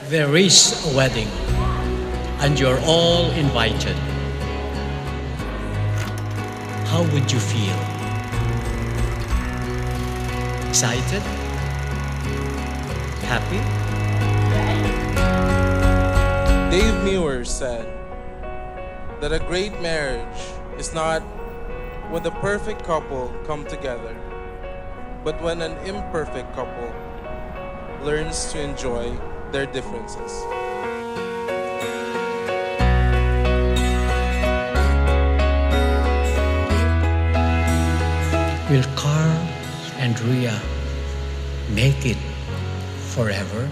there is a wedding and you're all invited, how would you feel? Excited? Happy? Dave Muir said that a great marriage is not when the perfect couple come together, but when an imperfect couple learns to enjoy their differences. Will Carl and Rhea make it forever?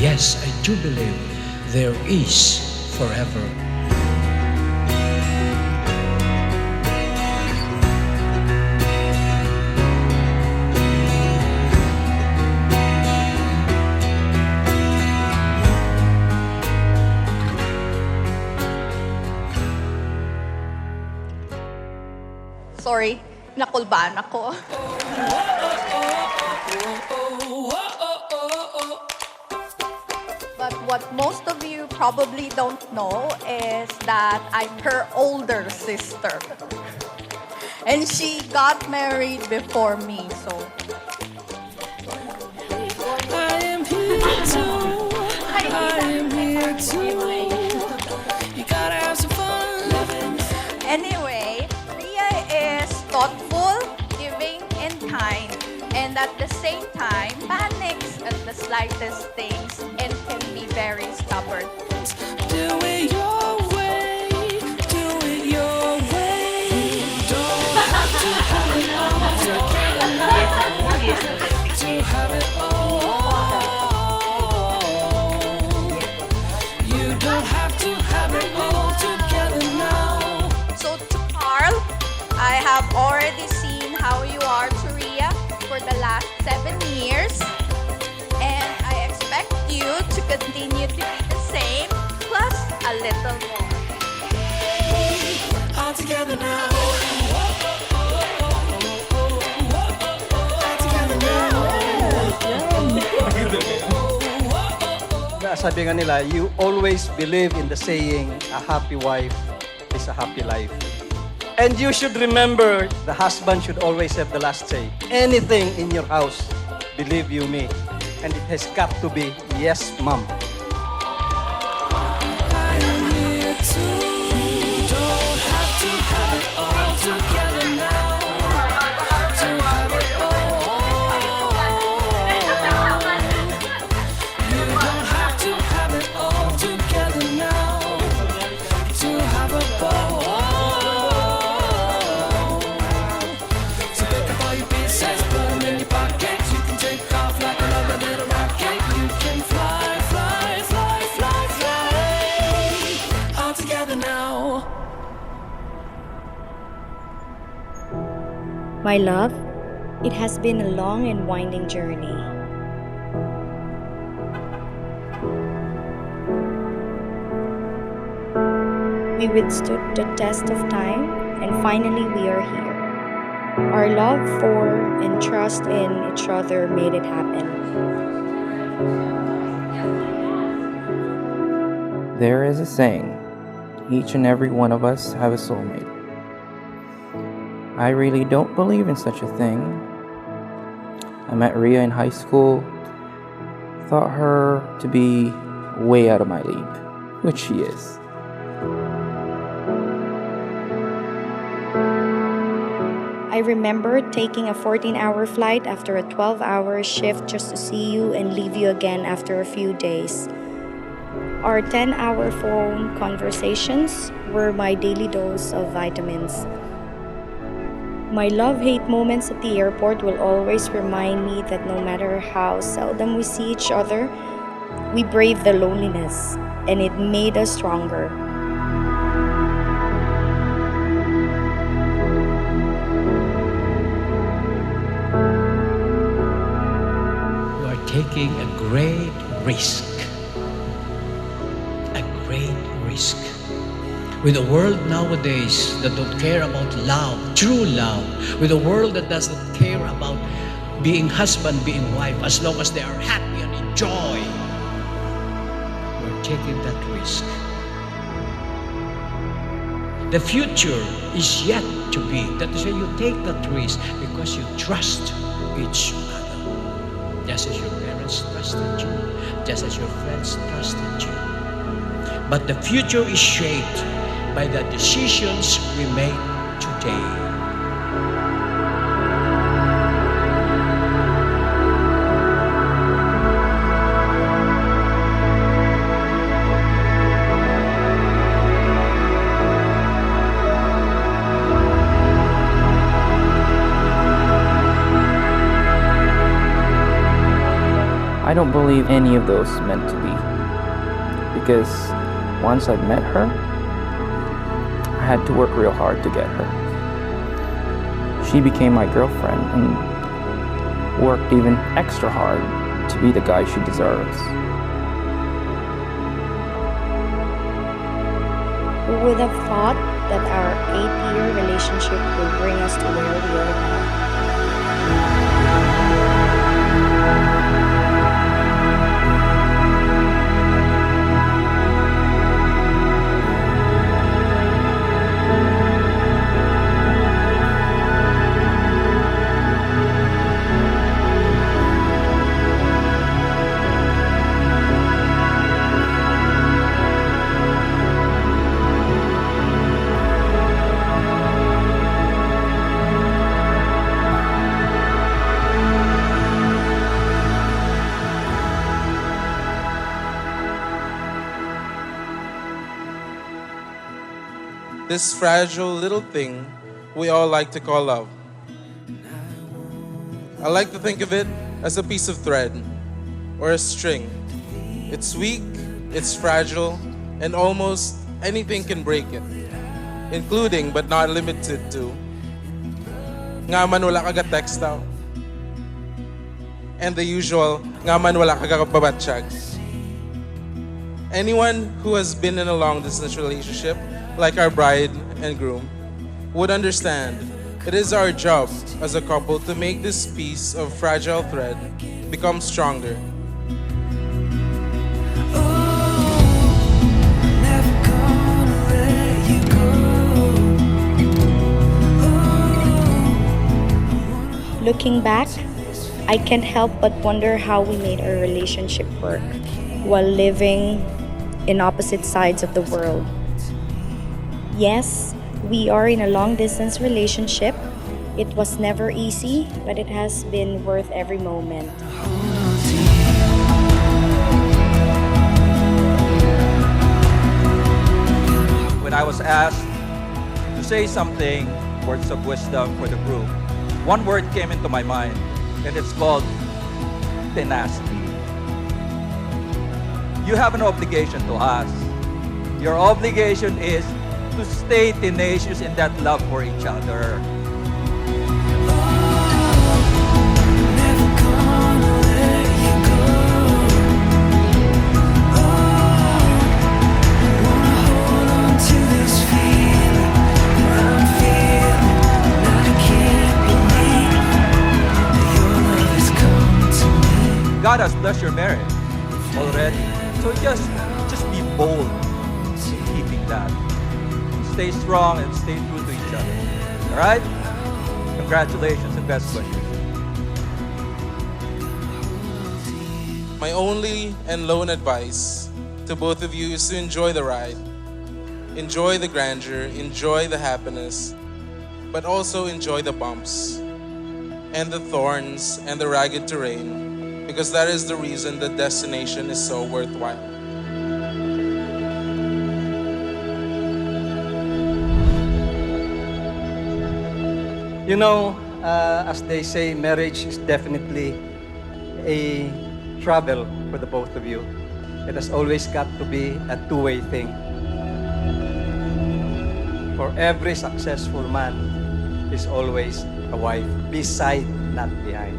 Yes, I do believe there is forever. Sorry, nakulbaan ako. But what most of you probably don't know is that I'm her older sister. And she got married before me, so. I am here too. I am here too. You gotta have some fun. Anyway, Rhea is thoughtful, giving, and kind. And at the same time, panics at the slightest things and can be very stubborn. Do it your way. Do it your way. Don't have to have it all together. To have it all. You don't have to have it all together now. So to Carl, I have already seen how you are to Rhea for the last 7 years. And I expect you to continue to be the same, plus a little more. All together now. All together now. Sabi nga nila, you always believe in the saying, a happy wife is a happy life. And you should remember, the husband should always have the last say. Anything in your house, believe you me. And it has got to be, yes, mom. I am here too. Don't have to have it all together now. To have it all. You don't have to have it all together now. To have a ball. So pick up all your pieces, put them in your pocket. You can take off like another little rocket. You can fly, fly, fly, fly, fly. All together now. My love, it has been a long and winding journey. We withstood the test of time, and finally we are here. Our love for and trust in each other made it happen. There is a saying, each and every one of us have a soulmate. I really don't believe in such a thing. I met Rhea in high school, thought her to be way out of my league, which she is. I remember taking a 14-hour flight after a 12-hour shift just to see you and leave you again after a few days. Our 10-hour phone conversations were my daily dose of vitamins. My love-hate moments at the airport will always remind me that no matter how seldom we see each other, we braved the loneliness, and it made us stronger. You are taking a great risk. A great risk. With a world nowadays that don't care about love, true love, with a world that doesn't care about being husband, being wife, as long as they are happy and enjoy, we're taking that risk. The future is yet to be. That is why you take that risk, because you trust each other. Just as your parents trusted you, just as your friends trusted you. But the future is shaped by the decisions we make today. I don't believe any of those meant to be. Because once I met her, I had to work real hard to get her. She became my girlfriend and worked even extra hard to be the guy she deserves. Who would have thought that our 8-year relationship would bring us to where we are now? This fragile little thing we all like to call love. I like to think of it as a piece of thread or a string. It's weak, it's fragile, and almost anything can break it, including but not limited to nga man wala kaga text daw, and the usual nga man wala kaga babatsyag. Anyone who has been in a long-distance relationship, like our bride and groom, would understand it is our job as a couple to make this piece of fragile thread become stronger. Looking back, I can't help but wonder how we made our relationship work while living in opposite sides of the world. Yes, we are in a long-distance relationship. It was never easy, but it has been worth every moment. When I was asked to say something, words of wisdom for the group, one word came into my mind, and it's called tenacity. You have an obligation to us. Your obligation is to stay tenacious in that love for each other. God has blessed your marriage already. So just be bold in keeping that. Stay strong and stay true to each other. All right? Congratulations and best wishes. My only and lone advice to both of you is to enjoy the ride. Enjoy the grandeur, enjoy the happiness, but also enjoy the bumps and the thorns and the ragged terrain, because that is the reason the destination is so worthwhile. You know, as they say, marriage is definitely a travel for the both of you. It has always got to be a two-way thing. For every successful man is always a wife, beside, not behind.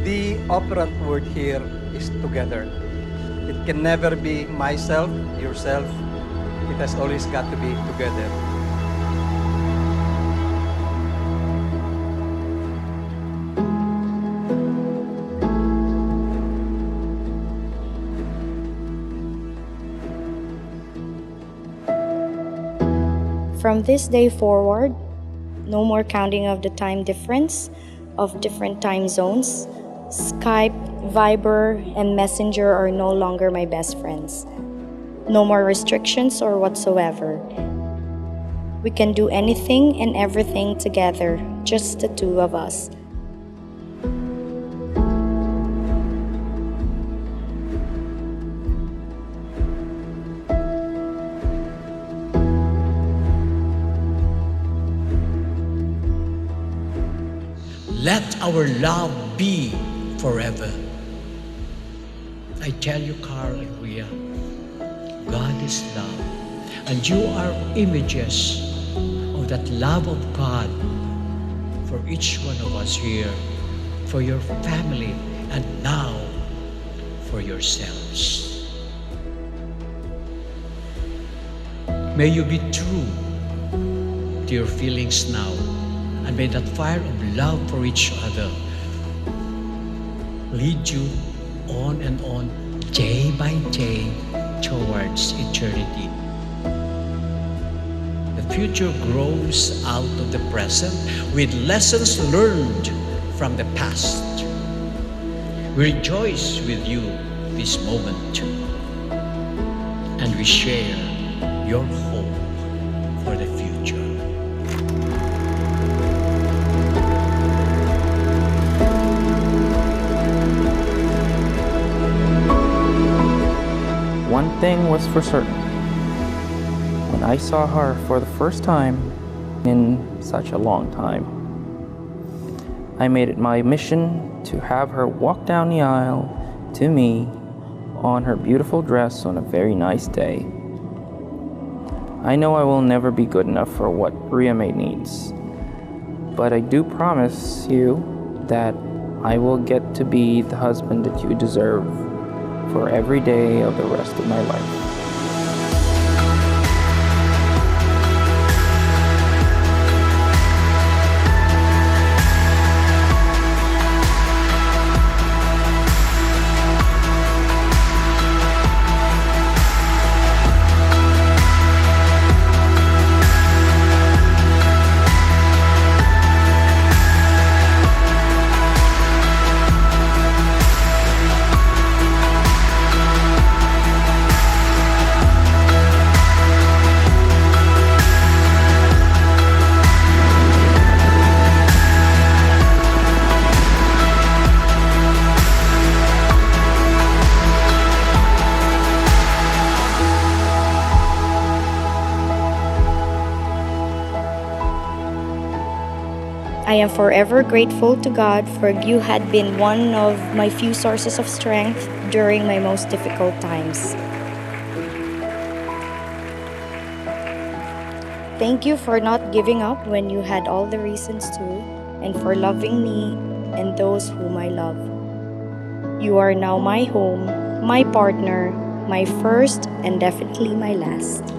The operant word here is together. It can never be myself, yourself, it has always got to be together. From this day forward, no more counting of the time difference of different time zones. Skype, Viber, and Messenger are no longer my best friends. No more restrictions or whatsoever. We can do anything and everything together, just the two of us. Let our love be forever. I tell you, Carl and Rhea, God is love. And you are images of that love of God for each one of us here, for your family, and now for yourselves. May you be true to your feelings now, and may that fire of love for each other lead you on and on, day by day, towards eternity. The future grows out of the present with lessons learned from the past. We rejoice with you this moment, and we share your hope for the future. One thing was for certain. When I saw her for the first time in such a long time, I made it my mission to have her walk down the aisle to me on her beautiful dress on a very nice day. I know I will never be good enough for what Rhea May needs, but I do promise you that I will get to be the husband that you deserve for every day of the rest of my life. I am forever grateful to God, for you had been one of my few sources of strength during my most difficult times. Thank you for not giving up when you had all the reasons to, and for loving me and those whom I love. You are now my home, my partner, my first, and definitely my last.